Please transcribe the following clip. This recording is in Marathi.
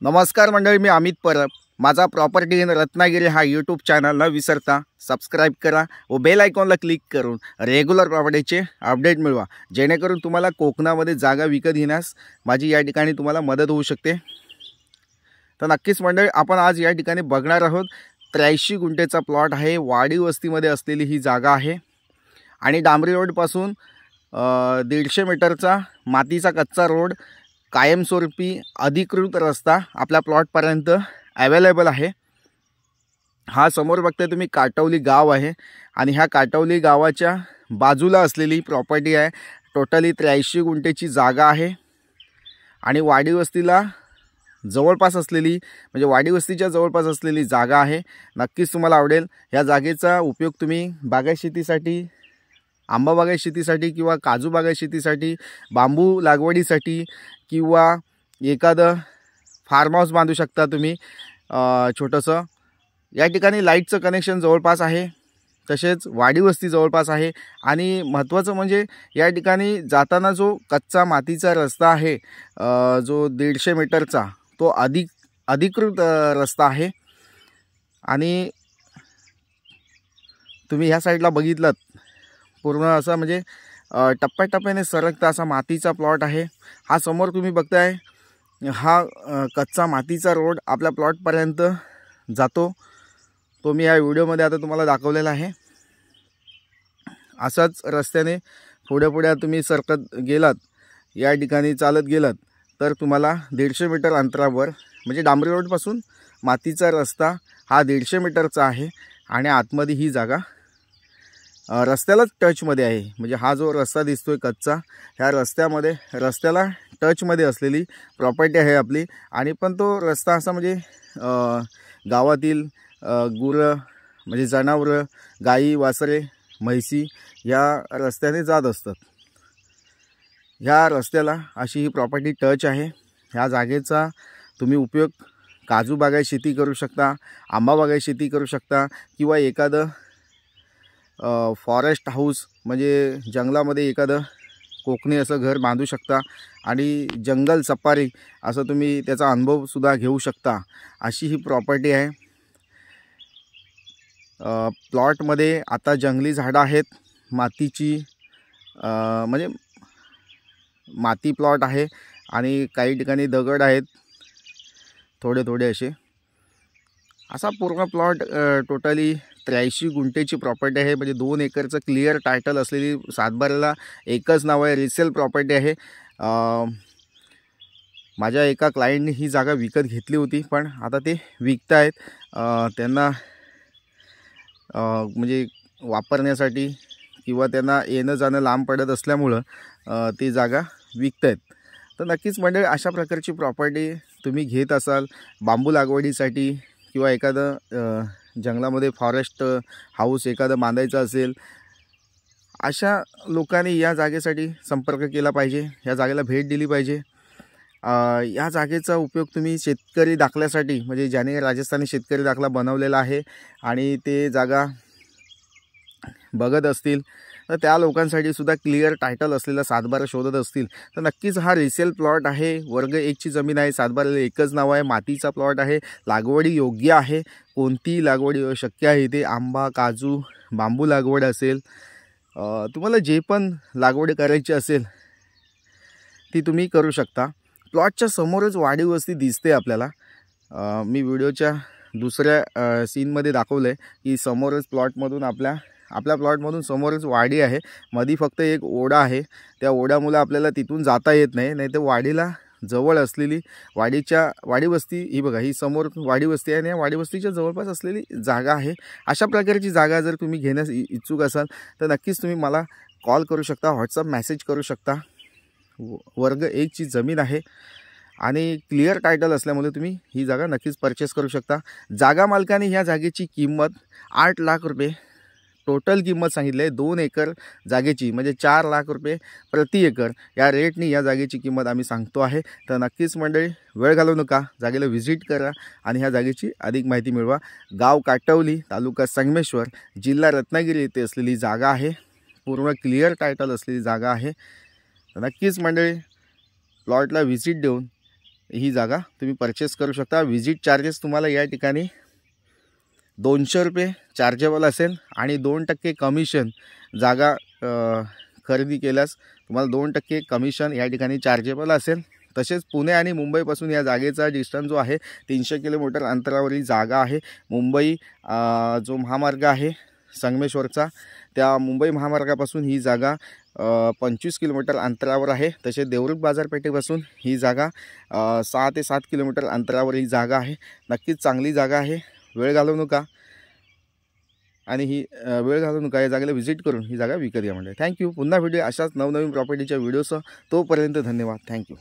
नमस्कार मंडळी, मी अमित परब. माझा प्रॉपर्टी इन रत्नागिरी हा यूट्यूब चॅनल न विसरता सबस्क्राईब करा व बेल आयकॉनला क्लिक करून रेग्युलर प्रॉपर्टीचे अपडेट मिळवा, जेणेकरून तुम्हाला कोकणामध्ये जागा विकत घेण्यास माझी या ठिकाणी तुम्हाला मदत होऊ शकते. तर नक्कीच मंडळी, आपण आज या ठिकाणी बघणार आहोत 83 गुंठेचा प्लॉट आहे. वाडी वस्तीमध्ये असलेली ही जागा आहे आणि डांबरी रोडपासून 150 मीटरचा मातीचा कच्चा रोड, कायमस्वरूपी अधिकृत रस्ता आपल्या प्लॉटपर्यंत अवेलेबल आहे. हा समोर बघताय तुम्ही काटवली गाव आहे आणि ह्या काटवली गावाच्या बाजूला असलेली प्रॉपर्टी आहे. टोटली 83 गुंठेची जागा आहे आणि वाडी वस्तीला जवळपास असलेली, म्हणजे वाडी वस्तीच्या जवळपास असलेली जागा आहे. नक्कीच तुम्हाला आवडेल. या जागेचा उपयोग तुम्ही बागायत शेतीसाठी, आंबा बागायत शेतीसाठी किंवा काजू बागायत शेतीसाठी, बांबू लागवडीसाठी किंवा एखादं फार्म हाऊस बांधू शकता तुम्ही छोटंसं. या ठिकाणी लाईटचं कनेक्शन जवळपास आहे, तसेच वाडी वस्ती जवळपास आहे आणि महत्त्वाचं म्हणजे या ठिकाणी जाताना जो कच्चा मातीचा रस्ता आहे, जो 150 मीटरचा, तो अधिकृत रस्ता आहे. आणि तुम्ही ह्या साईडला बघितलं, पूर्ण असं म्हणजे टप्प्याटप्प्याने सरकता असा मातीचा प्लॉट आहे. हा समोर तुम्ही बघताय हा कच्चा मातीचा रोड आपल्या प्लॉटपर्यंत जातो. तो मी या व्हिडिओमध्ये आता तुम्हाला दाखवलेला आहे. असाच रस्त्याने पुढे तुम्ही सरकत गेलात, या ठिकाणी चालत गेलात तर तुम्हाला 150 मीटर अंतरावर, म्हणजे डांबरी रोडपासून मातीचा रस्ता हा 150 मीटरचा आहे आणि आतमध्ये ही जागा रस्त्यालाच टचमध्ये आहे. म्हणजे हा जो रस्ता दिसतोय कच्चा, ह्या रस्त्याला टचमध्ये असलेली प्रॉपर्टी आहे आपली. आणि पण तो रस्ता असा म्हणजे गावातील गुरं, म्हणजे जनावरं, गाई, वासरे, म्हैसी या रस्त्याने जात असतात. ह्या रस्त्याला अशी ही प्रॉपर्टी टच आहे. ह्या जागेचा तुम्ही उपयोग काजू बागायत शेती करू शकता, आंबा बागायत शेती करू शकता किंवा एखादं फॉरेस्ट हाऊस, म्हणजे जंगलामध्ये एखादं कोकणी असं घर बांधू शकता आणि जंगल सफारी असं तुम्ही त्याचा अनुभवसुद्धा घेऊ शकता. अशी ही प्रॉपर्टी आहे. प्लॉटमध्ये आता जंगली झाडं आहेत, मातीची, म्हणजे माती प्लॉट आहे आणि काही ठिकाणी दगड आहेत थोडे असे. असा पूर्ण प्लॉट टोटली 83 गुंठेची प्रॉपर्टी आहे. म्हणजे 2 एकरचं क्लिअर टायटल असलेली, सातबाऱ्याला एकच नाव आहे, रिसेल प्रॉपर्टी आहे. माझ्या एका क्लायंटने ही जागा विकत घेतली होती, पण आता ते विकतायत. त्यांना म्हणजे वापरण्यासाठी किंवा त्यांना येणं जाणं लांब पडत असल्यामुळं ती जागा विकतायत. तर नक्कीच मंडळी, अशा प्रकारची प्रॉपर्टी तुम्ही घेत असाल बांबू लागवडीसाठी किंवा एखादं जंगलामध्ये फॉरेस्ट हाऊस एखादं बांधायचं असेल, अशा लोकांनी या जागेसाठी संपर्क केला पाहिजे, या जागेला भेट दिली पाहिजे. या जागेचा उपयोग तुम्ही शेतकरी दाखल्यासाठी, म्हणजे ज्याने राजस्थानी शेतकरी दाखला बनवलेला आहे आणि ते जागा बघत असतील तर त्या लोकांसाठी सुद्धा क्लिअर टायटल असलेला सातबारा शोधत असतील तर नक्कीच हा रिसेल प्लॉट आहे. वर्ग 1ची जमीन आहे, सातबाऱ्याला एकच नाव आहे, मातीचा प्लॉट आहे, लागवडी योग्य आहे, कोणतीही लागवडी शक्य आहे इथे. आंबा, काजू, बांबू लागवड असेल, तुम्हाला जे पण लागवड करायची असेल ती तुम्ही करू शकता. प्लॉटच्या समोरच वाडी वस्ती दिसते आपल्याला. मी व्हिडिओच्या दुसऱ्या सीनमध्ये दाखवलं आहे की समोरच प्लॉटमधून आपल्या प्लॉटमधून समोरच वाडी आहे. मध्ये फक्त एक ओढा आहे, त्या ओढ्यामुळे आपल्याला तिथून जाता येत नाही तर वाडीला जवळ असलेली वाडी वस्ती ही बघा, ही समोर वाडी वस्ती आहे आणि या वाडी वस्तीच्या जवळपास असलेली जागा आहे. अशा प्रकारची जागा जर तुम्ही घेण्यास इच्छुक असाल तर नक्कीच तुम्ही मला कॉल करू शकता, व्हॉट्सअप मेसेज करू शकता. वर्ग 1ची जमीन आहे आणि क्लिअर टायटल असल्यामुळे तुम्ही ही जागा नक्कीच परचेस करू शकता. जागा मालकाने ह्या जागेची किंमत 8 लाख रुपये टोटल किंमत सांगितली आहे. 2 एकर जागेची, म्हणजे 4 लाख रुपये प्रति एकर या रेटनी या जागेची किंमत आम्ही सांगतो आहे. तर नक्कीच मंडळी, वेळ घालवू नका, जागेला व्हिजिट करा आणि ह्या जागेची अधिक माहिती मिळवा. गाव काटवली, तालुका संगमेश्वर, जिल्हा रत्नागिरी येथे असलेली जागा आहे. पूर्ण क्लिअर टायटल असलेली जागा आहे. तर नक्कीच मंडळी, प्लॉटला व्हिजिट देऊन ही जागा तुम्ही परचेस करू शकता। व्हिजिट चार्जेस तुम्हाला या ठिकाणी 200 रुपये चार्जेबल असेल आणि 2% कमिशन जागा खरेदी केल्यास तुम्हाला 2% कमिशन या ठिकाणी चार्जेबल असेल। तसेच पुणे आणि मुंबईपासून या जागेचा डिस्टन्स जो आहे 300 किलोमीटर अंतरावरील जागा आहे। मुंबई जो महामार्ग आहे संगमेश्वरचा, त्या मुंबई महामार्गापासून ही जागा 25 किलोमीटर अंतरावर आहे। तसेच देवरुख बाजारपेठेपासून ही जागा 6 ते 7 किलोमीटर अंतरावर ही जागा आहे। नक्कीच चांगली जागा आहे, वेळ घालवू नका आणि ही वेळ घालवू नका, या जागेला व्हिजिट करून ही जागा विकत घ्या म्हणजे। थँक्यू। पुन्हा व्हिडिओ अशाच नवनवीन प्रॉपर्टीच्या व्हिडिओसह, तोपर्यंत धन्यवाद। थँक्यू।